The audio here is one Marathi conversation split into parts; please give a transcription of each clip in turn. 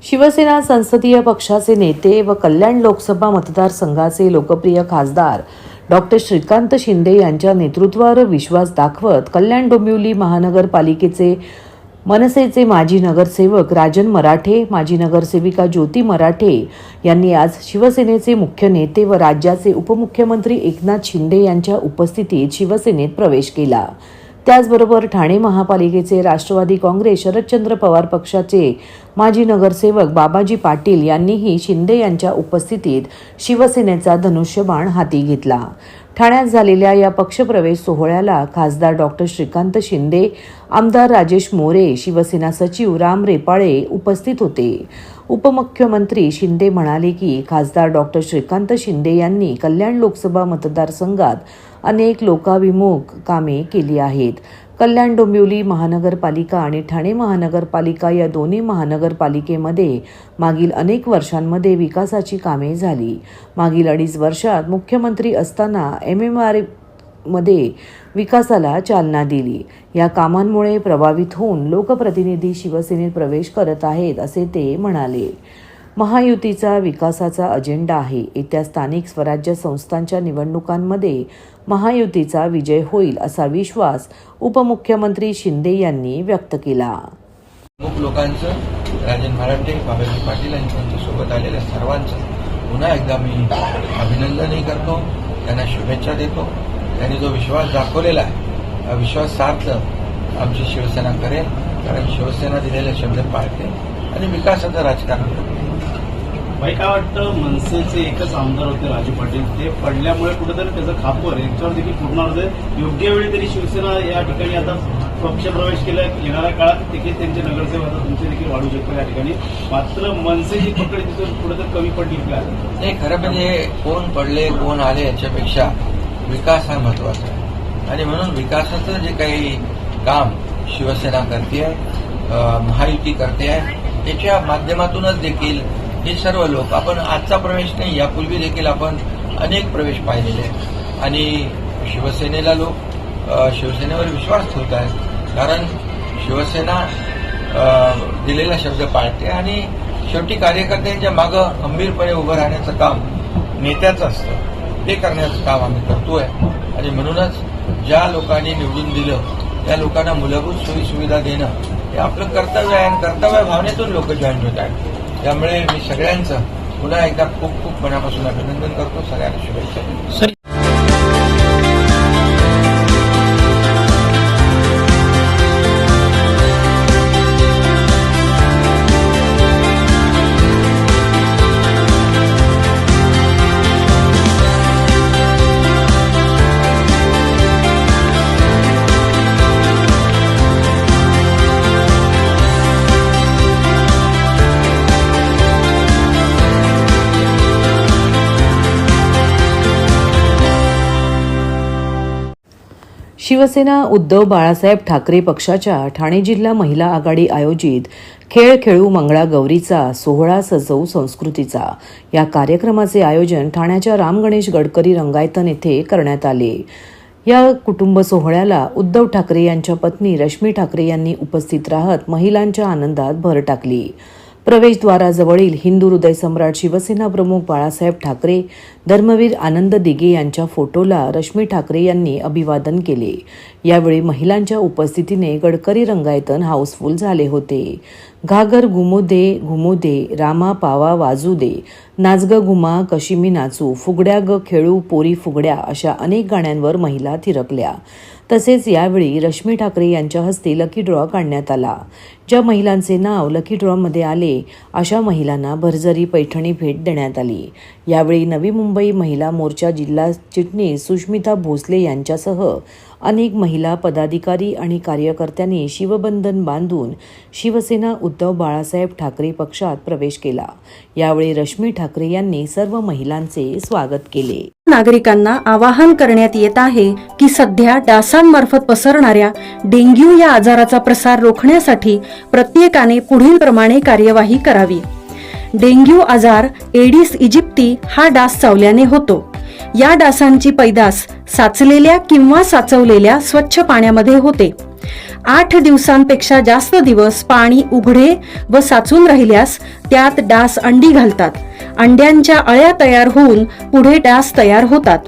शिवसेना संसदीय पक्षाचे नेते व कल्याण लोकसभा मतदारसंघाचे लोकप्रिय खासदार डॉक्टर श्रीकांत शिंदे यांच्या नेतृत्वावर विश्वास दाखवत कल्याण डोंबिवली महानगरपालिकेचे मनसेचे माजी नगरसेवक राजन मराठे, माजी नगरसेविका ज्योती मराठे यांनी आज शिवसेनेचे मुख्य नेते व राज्याचे उपमुख्यमंत्री एकनाथ शिंदे यांच्या उपस्थितीत शिवसेनेत प्रवेश केला। त्याचबरोबर ठाणे महापालिकेचे राष्ट्रवादी काँग्रेस शरदचंद्र पवार पक्षाचे माजी नगरसेवक बाबाजी पाटील यांनीही शिंदे यांच्या उपस्थितीत शिवसेनेचा धनुष्यबाण हाती घेतला। ठाण्यात झालेल्या या पक्षप्रवेश सोहळ्याला खासदार डॉक्टर श्रीकांत शिंदे, आमदार राजेश मोरे, शिवसेना सचिव राम रेपाळे उपस्थित होते। उपमुख्यमंत्री शिंदे म्हणाले की खासदार डॉक्टर श्रीकांत शिंदे यांनी कल्याण लोकसभा मतदारसंघात अनेक लोकाभिमुख कामे केली आहेत। कल्याण डोंबिवली महानगरपालिका आणि ठाणे महानगरपालिका या दोन्ही महानगरपालिकेमध्ये मागील अनेक वर्षांमध्ये विकासाची कामे झाली। मागील 2.5 वर्षात मुख्यमंत्री असताना MMR मध्ये विकासाला चालना दिली। या कामांमुळे प्रभावित होऊन लोकप्रतिनिधी शिवसेनेत प्रवेश करत आहेत असे ते म्हणाले। महायुतीचा विकासाचा अजेंडा आहे। येत्या स्थानिक स्वराज्य संस्थांच्या निवडणुकांमध्ये महायुतीचा विजय होईल असा विश्वास उपमुख्यमंत्री शिंदे यांनी व्यक्त केला। प्रमुख लोकांचं, राजन मराठे, बाबाजी पाटील यांच्या सोबत आलेल्या सर्वांचं पुन्हा एकदा मी अभिनंदनही करतो, त्यांना शुभेच्छा देतो। त्यांनी जो विश्वास दाखवलेला आहे, हा विश्वास सार्थ आमची शिवसेना करेल, कारण शिवसेना दिलेले शब्द पाळते आणि विकासाचं राजकारण करते। भाई काय वाटतं, मनसेचे एकच आमदार होते राजू पाटील, ते पडल्यामुळे कुठेतरी त्याचं खापर याच्यावर देखील पूर्ण होतं। योग्य वेळी तरी शिवसेना या ठिकाणी आता पक्षप्रवेश केला, येणाऱ्या काळात देखील त्यांचे नगरसेवक आता तुमचे देखील वाढू शकतो या ठिकाणी। मात्र मनसेची पकड तिथून कुठेतरी कमी पडली का? नाही, खरं म्हणजे कोण पडले कोण आले याच्यापेक्षा विकास हा महत्वाचा आहे आणि म्हणून विकासाचं जे काही काम शिवसेना करते आहे, महायुती करते आहे, त्याच्या माध्यमातूनच देखील हे सर्व लोक, आपण आजचा प्रवेश नाही, यापूर्वी देखील आपण अनेक प्रवेश पाहिलेले आहेत आणि शिवसेनेला लोक शिवसेनेवर विश्वास ठेवत आहेत, कारण शिवसेना दिलेला शब्द पाळते आणि शेवटी कार्यकर्त्यांच्या मागं खंबीरपणे उभं राहण्याचं काम नेत्याचं असतं, ते करण्याचं काम आम्ही करतोय आणि म्हणूनच ज्या लोकांनी निवडून दिलं त्या लोकांना मूलभूत सोयी सुविधा देणं हे आपलं कर्तव्य आहे आणि कर्तव्य भावनेतून लोक जॉईन होत आहेत। त्यामुळे मी सगळ्यांचं पुन्हा एकदा खूप खूप मनापासून अभिनंदन करतो, सगळ्यांना शुभेच्छा देतो। शिवसेना उद्धव बाळासाहेब ठाकरे पक्षाच्या ठाणे जिल्हा महिला आघाडी आयोजित खेळ खेळू मंगळागौरीचा सोहळा सजवू संस्कृतीचा या कार्यक्रमाचे आयोजन ठाण्याच्या राम गणेश गडकरी रंगायतन येथे करण्यात आले। या कुटुंब सोहळ्याला उद्धव ठाकरे यांच्या पत्नी रश्मी ठाकरे यांनी उपस्थित राहत महिलांच्या आनंदात भर टाकली। प्रवेशद्वाराजवळील हिंदू हृदय सम्राट शिवसेना प्रमुख बाळासाहेब ठाकरे, धर्मवीर आनंद दिघे यांच्या फोटोला रश्मी ठाकरे यांनी अभिवादन केले। यावेळी महिलांच्या उपस्थितीने गडकरी रंगायतन हाऊसफुल झाले होते। घागर घुमू दे, रामा पावा वाजू दे, नाच ग घुमा कशी मी नाचू, फुगड्या ग खेळू पोरी फुगड्या अशा अनेक गाण्यांवर महिला थिरकल्या। तसेच यावेळी रश्मी ठाकरे यांच्या हस्ते लकी ड्रॉ काढण्यात आला। ज्या महिलांचे नाव लकी ड्रॉमध्ये आले अशा महिलांना भरजरी पैठणी भेट देण्यात आली। यावेळी नवी मुंबई महिला मोर्चा जिल्हा चिटणीस सुष्मिता भोसले यांच्यासह अनेक महिला पदाधिकारी आणि कार्यकर्त्यांनी शिवबंधन बांधून शिवसेना उद्धव बाळासाहेब ठाकरे पक्षात प्रवेश केला। यावेळी रश्मी ठाकरे यांनी सर्व महिलांचे स्वागत केले। नागरिकांना आवाहन करण्यात येत आहे की सध्या डासांमार्फत पसरणाऱ्या डेंग्यू या आजाराचा प्रसार रोखण्यासाठी प्रत्येकाने पुढील प्रमाणे कार्यवाही करावी। डेंग्यू आजार एडिस इजिप्ती हा डास चावल्याने होतो। या डासांची पैदास साचलेल्या किंवा साचवलेल्या स्वच्छ पाण्यामध्ये होते। 8 दिवसांपेक्षा जास्त दिवस पाणी उघडे व साचून राहिल्यास त्यात डास अंडी घालतात. अंड्यांच्या अळ्या तयार होऊन पुढे डास तयार होतात.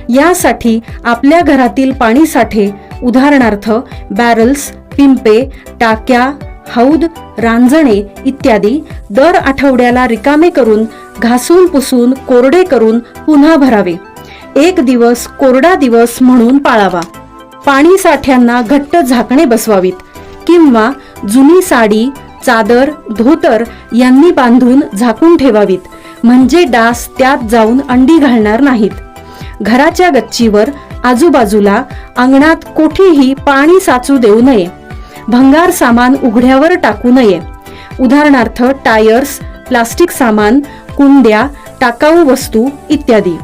यासाठी आपल्या घरातील पाणी साठे उदाहरणार्थ बॅरल्स, पिंपे, टाक्या, हौद, रांजणे इत्यादी दर आठवड्याला रिकामे करून घासून पुसून कोरडे करून पुन्हा भरावे. 1 दिवस कोरडा दिवस म्हणून पाळावा. पाणी साठ्यांना घट्ट झाकणे बसवावीत किंवा जुनी साडी, चादर, धोतर यांनी बांधून झाकून ठेवावीत, म्हणजे डास त्यात जाऊन अंडी घालणार नाहीत. घराच्या गच्चीवर, आजूबाजूला, अंगणात कोठेही पाणी साचू देऊ नये. भंगार सामान उघड्यावर टाकू नये. उदाहरणार्थ टायर्स, प्लास्टिक सामान, कुंड्या, टाकाऊ वस्तू इत्यादी.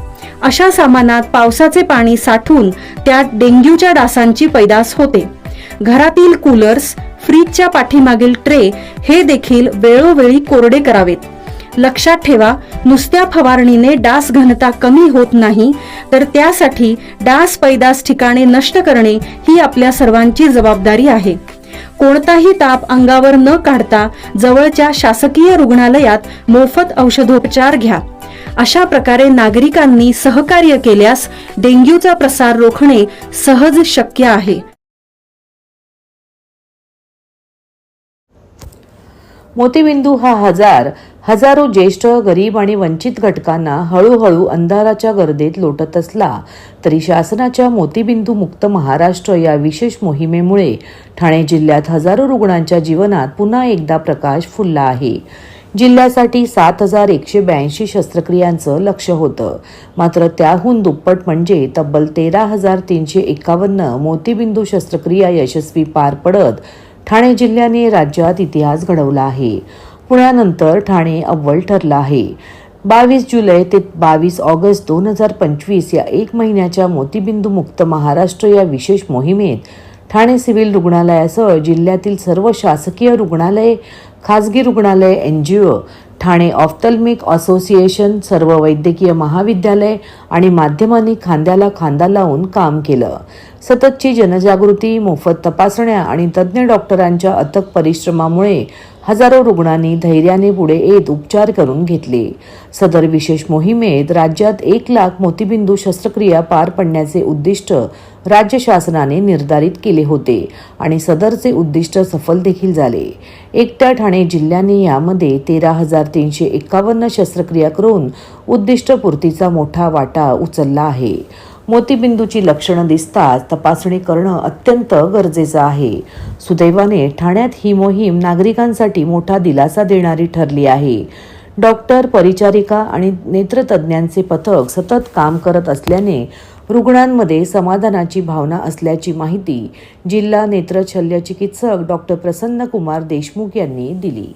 अशा सामानात पावसाचे पाणी साठून त्यात डेंग्यूच्या डासांची पैदास होते. घरातील कूलर्स, फ्रीजच्या पाठीमागील ट्रे हे देखील वेळोवेळी कोरडे करावेत. लक्षात ठेवा, नुसत्या फवारणीने डास घनता कमी होत नाही, तर त्यासाठी डास पैदास ठिकाणे नष्ट करणे ही आपल्या सर्वांची जबाबदारी आहे. कोणताही ताप अंगावर न काढता जवळच्या शासकीय रुग्णालयात मोफत औषधोपचार घ्या. अशा प्रकारे नागरिकांनी सहकार्य केल्यास डेंग्यूचा प्रसार रोखणे सहज शक्य आहे. मोतीबिंदू हा हजारो ज्येष्ठ, गरीब आणि वंचित घटकांना हळूहळू अंधाराच्या गर्दीत लोटत असला तरी शासनाच्या मोतीबिंदू मुक्त महाराष्ट्र या विशेष मोहिमेमुळे ठाणे जिल्ह्यात हजारो रुग्णांच्या जीवनात पुन्हा एकदा प्रकाश फुलला आहे. जिल्ह्यासाठी 7,182 शस्त्रक्रियांचं लक्ष्य होतं, मात्र त्याहून दुप्पट म्हणजे तब्बल 13,351 मोतीबिंदू शस्त्रक्रिया यशस्वी पार पडत ठाणे जिल्ह्याने राज्यात इतिहास घडवला आहे. पुण्यानंतर ठाणे अव्वल ठरलं आहे. 22 जुलै ते 22 ऑगस्ट 2025 या 1 महिन्याच्या मोतीबिंदू मुक्त महाराष्ट्र या विशेष मोहिमेत ठाणे सिव्हिल रुग्णालयासह जिल्ह्यातील सर्व शासकीय रुग्णालये, खासगी रुग्णालय, NGO, ठाणे ऑफ्थल्मिक असोसिएशन, सर्व वैद्यकीय महाविद्यालय आणि माध्यमांनी खांद्याला खांदा लावून काम केलं. सततची जनजागृती, मोफत तपासण्या आणि तज्ज्ञ डॉक्टरांच्या अथक परिश्रमामुळे हजारो रुग्णांनी धैर्याने पुढे येत उपचार करून घेतले. सदर विशेष मोहिमेत राज्यात 1 लाख मोतीबिंदू शस्त्रक्रिया पार पडण्याचे उद्दिष्ट राज्य शासनाने निर्धारित केले होते आणि सदरचे उद्दिष्ट सफल देखील झाले. एकट्या ठाणे जिल्ह्याने यामध्ये 13,351 शस्त्रक्रिया करून उद्दिष्टपूर्तीचा मोठा वाटा उचलला आहे. मोतीबिंदूची लक्षणं दिसताच तपासणी करणं अत्यंत गरजेचं आहे. सुदैवाने ठाण्यात ही मोहीम नागरिकांसाठी मोठा दिलासा देणारी ठरली आहे. डॉक्टर, परिचारिका आणि नेत्रतज्ञांचे पथक सतत काम करत असल्याने रुग्णांमध्ये समाधानाची भावना असल्याची माहिती जिल्हा नेत्र शल्यचिकित्सक डॉक्टर प्रसन्न कुमार देशमुख यांनी दिली.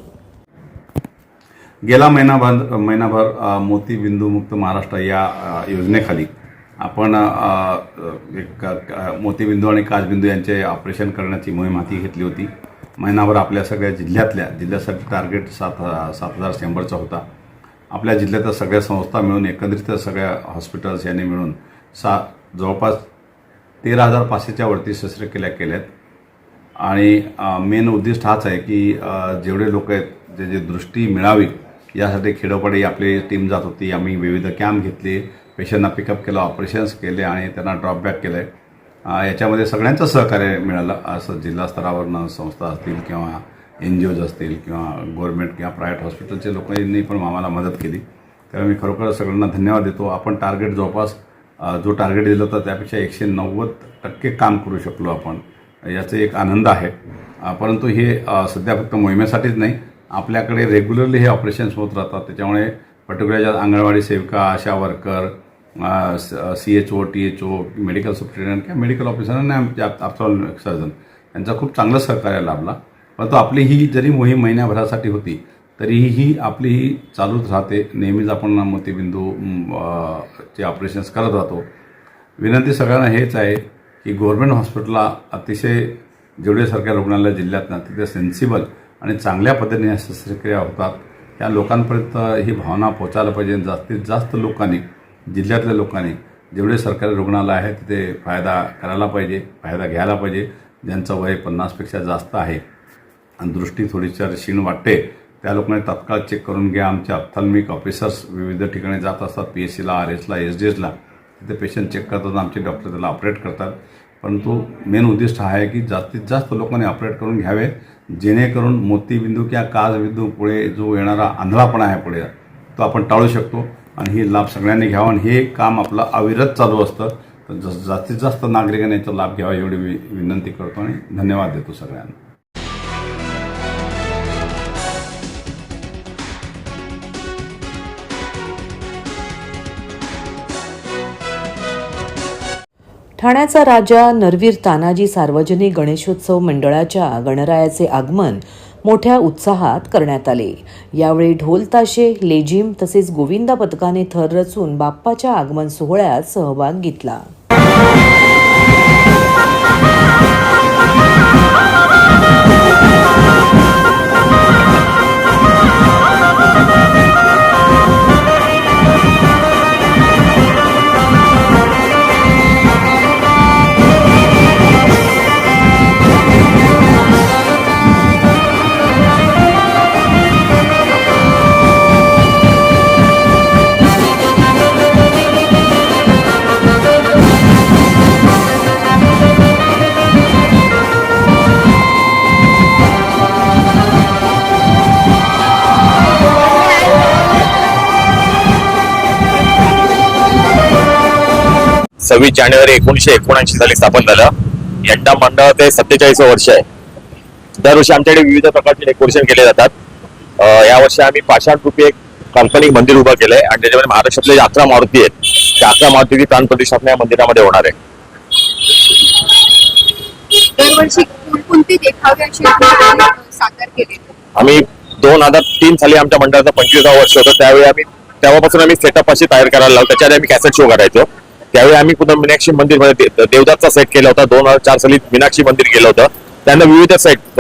गेला महिनाभर मोतीबिंदू मुक्त महाराष्ट्र या योजनेखाली आपण एक मोतीबिंदू आणि काचबिंदू यांचे ऑपरेशन करण्याची मोहीम हाती घेतली होती. महिनाभर आपल्या सगळ्या जिल्ह्यासाठी टार्गेट 7,100चा होता. आपल्या जिल्ह्यातल्या सगळ्या संस्था मिळून एकंदरीत सगळ्या हॉस्पिटल्स यांनी मिळून जवळपास 13,500च्या वरती शस्त्रक्रिया केल्यात. आणि मेन उद्दिष्ट हाच आहे की जेवढे लोक आहेत जे दृष्टी मिळावी यासाठी खेडोपाडी आपली टीम जात होती. आम्ही विविध कॅम्प घेतले, पेशंटना पिकअप केलं, ऑपरेशन्स केले आणि त्यांना ड्रॉपबॅक केलं आहे. याच्यामध्ये सगळ्यांचं सहकार्य मिळालं. असं जिल्हा स्तरावरनं संस्था असतील किंवा NGOज असतील किंवा गव्हर्नमेंट किंवा प्रायव्हेट हॉस्पिटलचे लोकांनी पण आम्हाला मदत केली. त्यामुळे मी खरोखर सगळ्यांना धन्यवाद देतो. आपण टार्गेट जवळपास जो टार्गेट दिलं होतं त्यापेक्षा 190% काम करू शकलो आपण, याचा एक आनंद आहे. परंतु हे सध्या फक्त मोहिमेसाठीच नाही, आपल्याकडे रेग्युलरली हे ऑपरेशन्स होत राहतात. त्याच्यामुळे पर्टिक्युलर अंगणवाडी सेविका, ASHA worker, CHO, THO, medical superintendent किंवा मेडिकल ऑफिसर आणि ऑप्थॉल्मिक सर्जन यांचा खूप चांगलं सहकार्य लाभला. परंतु आपली ही जरी मोहीम महिन्याभरासाठी होती तरीही आपली ही चालूच राहते. नेहमीच आपण मोतीबिंदू चे ऑपरेशन्स करत राहतो. विनंती सगळ्यांना हेच आहे की गव्हर्नमेंट हॉस्पिटलला अतिशय जेवढे सरकारी रुग्णालय जिल्ह्यात तिथे सेन्सिबल आणि चांगल्या पद्धतीने शस्त्रक्रिया होतात. त्या लोकांपर्यंत ही भावना पोहोचायला पाहिजे. जास्तीत जास्त लोकांनी, जिल्ह्यातल्या लोकांनी जेवढे सरकारी रुग्णालय आहेत तिथे फायदा करायला पाहिजे, फायदा घ्यायला पाहिजे. ज्यांचं वय 50पेक्षा जास्त आहे आणि दृष्टी थोडीशी क्षीण वाटते, त्या लोकांनी तात्काळ चेक करून घ्या. आमचे ऑप्थॅल्मिक ऑफिसर्स विविध ठिकाणी जात असतात, PSCला, RSला, SDSला. तिथे पेशंट चेक करतात, आमचे डॉक्टर त्याला ऑपरेट करतात. परंतु मेन उद्दिष्ट आहे की जास्तीत जास्त लोकांनी ऑपरेट करून घ्यावे, जेणेकरून मोतीबिंदू किंवा काचबिंदू पुढे जो येणारा आंधळापणा आहे पुढे तो आपण टाळू शकतो. आणि हे लाभ सगळ्यांनी घ्यावा आणि हे काम आपलं अविरत चालू असतं. तर जास्तीत जास्त नागरिकांनी याचा लाभ घ्यावा एवढी विनंती करतो आणि धन्यवाद देतो सगळ्यांना. ठाण्याचा राजा नरवीर तानाजी सार्वजनिक गणेशोत्सव मंडळाच्या गणरायाचे आगमन मोठ्या उत्साहात करण्यात आले. यावेळी ढोल ताशे, लेझिम तसेच गोविंदा पथकाने थर रचून बाप्पाच्या आगमन सोहळ्यात सहभाग घेतला. सव्वीस जानेवारी 1979 साली स्थापन झालं. यंदा मंडळ ते 47 वर्ष आहे. दरवर्षी आमच्याकडे विविध प्रकारचे डेकोरेशन केले जातात. यावर्षी आम्ही पाषाण रूपी एक काल्पनिक मंदिर उभं केलंय आणि त्याच्यामध्ये महाराष्ट्रातले 11 मारुती आहेत. त्या 11 मारुतीची प्राण प्रतिष्ठापना या मंदिरामध्ये होणार आहे. दरवर्षी कोणकोणते देखावे सादर केले? आम्ही 2003 साली आमच्या मंडळाचं 25वे वर्ष होतं. तेव्हापासून आम्ही सेटअप अशी तयार करायला लागलो. त्याच्यात आम्ही कॅसेट शो करायचो. त्यावेळी आम्ही पुन्हा मीनाक्षी मंदिर मध्ये देवदासचा सेट केला होता. 2004 साली मीनाक्षी मंदिर केलं होतं. त्यांना विविध सेट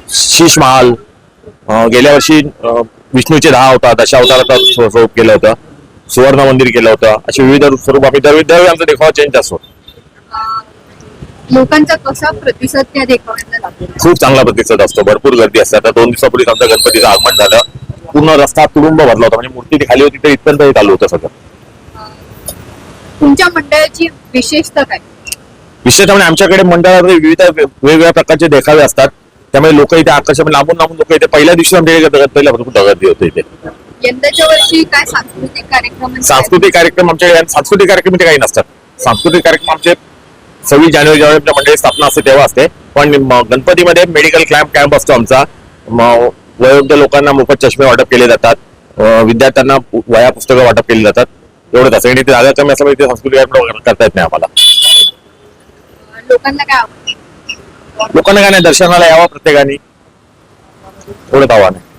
शीश महाल, गेल्या वर्षी विष्णूचे 10 होता, दशावताराचा स्वरूप केलं होतं, सुवर्ण मंदिर केलं होतं. असे विविध स्वरूप आम्ही दरवेळी आमचा देखावा चेंज असतो. लोकांचा कसा प्रतिसाद त्या देखाव्याला लागतो? खूप चांगला प्रतिसाद असतो. भरपूर गर्दी असते. आता 2 दिवसापूर्वी आमच्या गणपतीचं आगमन झालं. पूर्ण रस्ता तुडुंब भरला होता. म्हणजे मूर्ती खाली होती तर इथपर्यंत चालू होतं सगळं. तुमच्या मंडळाची विशेषता काय? विशेषतः म्हणजे आमच्याकडे मंडळात विविध वेगवेगळ्या प्रकारचे देखावे असतात. त्यामुळे लोक इथे आकर्षण लांबून लोक इथे पहिल्या दिवशी आमच्या पहिला भरपूर गर्दी होते इथे. यंदाच्या वर्षी काय सांस्कृतिक कार्यक्रम? सांस्कृतिक कार्यक्रम आमच्याकडे सांस्कृतिक कार्यक्रम इथे काही नसतात. सांस्कृतिक कार्यक्रम आमचे 26 जानेवारी जेव्हा आमच्या मंडळी स्थापना असते तेव्हा असते. पण गणपतीमध्ये मेडिकल कॅम्प असतो आमचा. वयोवृद्ध लोकांना मोफत चष्मे वाटप केले जातात. विद्यार्थ्यांना वह्या पुस्तकं वाटप केली जातात. एवढंच असं. आणि ते जागा कमी असल्यामुळे इथे सांस्कृतिक कार्यक्रम करता येत नाही आम्हाला. लोकांना काय आवडते? लोकांना काय नाही, दर्शनाला यावं प्रत्येकाने, एवढंच आव्हान आहे.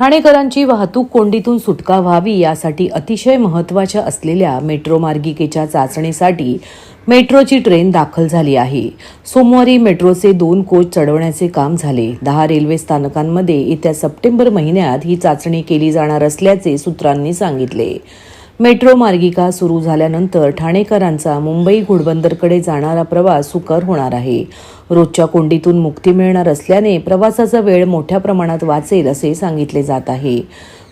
ठाणेकरांची वाहतूक कोंडीतून सुटका व्हावी यासाठी अतिशय महत्त्वाच्या असलेल्या मेट्रो मार्गिकेच्या चाचणीसाठी मेट्रोची ट्रेन दाखल झाली आहे. सोमवारी मेट्रोचे 2 कोच चढवण्याचे काम झाले. 10 रेल्वे स्थानकांमध्ये येत्या सप्टेंबर महिन्यात ही चाचणी केली जाणार असल्याचे सूत्रांनी सांगितले. मेट्रो मार्गिका सुरू झाल्यानंतर ठाणेकरांचा मुंबई घोडबंदरकडे जाणारा प्रवास सुकर होणार आहे. रोजच्या कोंडीतून मुक्ती मिळणार असल्याने प्रवासाचा वेळ मोठ्या प्रमाणात वाचेल असे सांगितले जात आहे.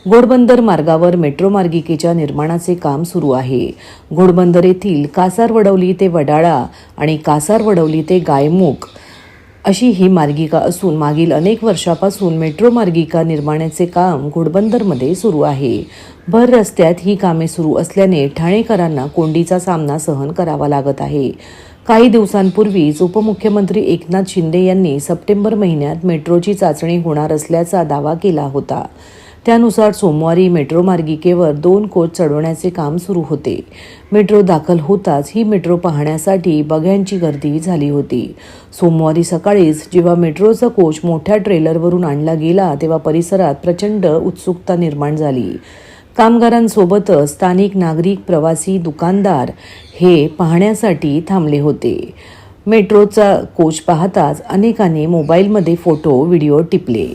घोडबंदर मार्गावर मेट्रो मार्गिकेच्या निर्माणाचे काम सुरू आहे. घोडबंदर येथील कासारवडवली ते वडाळा आणि कासारवडवली ते गायमुख अशी ही मार्गिका असून मागील अनेक वर्षापासून मेट्रो मार्गिका निर्माणाचे काम घोडबंदरमध्ये सुरू आहे. भर रस्त्यात ही कामे सुरू असल्याने ठाणेकरांना कोंडीचा सामना सहन करावा लागत आहे. काही दिवसांपूर्वीच उपमुख्यमंत्री एकनाथ शिंदे यांनी सप्टेंबर महिन्यात मेट्रोची चाचणी होणार असल्याचा दावा केला होता. त्यानुसार सोमवारी मेट्रो मार्गिकेवर 2 कोच चढवण्याचे काम सुरू होते. मेट्रो दाखल होताच ही मेट्रो पाहण्यासाठी बघ्यांची गर्दी झाली होती. सोमवारी सकाळीच जेव्हा मेट्रोचा कोच मोठ्या ट्रेलरवरून आणला गेला तेव्हा परिसरात प्रचंड उत्सुकता निर्माण झाली. कामगारांसोबतच स्थानिक नागरिक, प्रवासी, दुकानदार हे पाहण्यासाठी थांबले होते. मेट्रोचा कोच पाहताच अनेकांनी मोबाईलमध्ये फोटो, व्हिडिओ टिपले.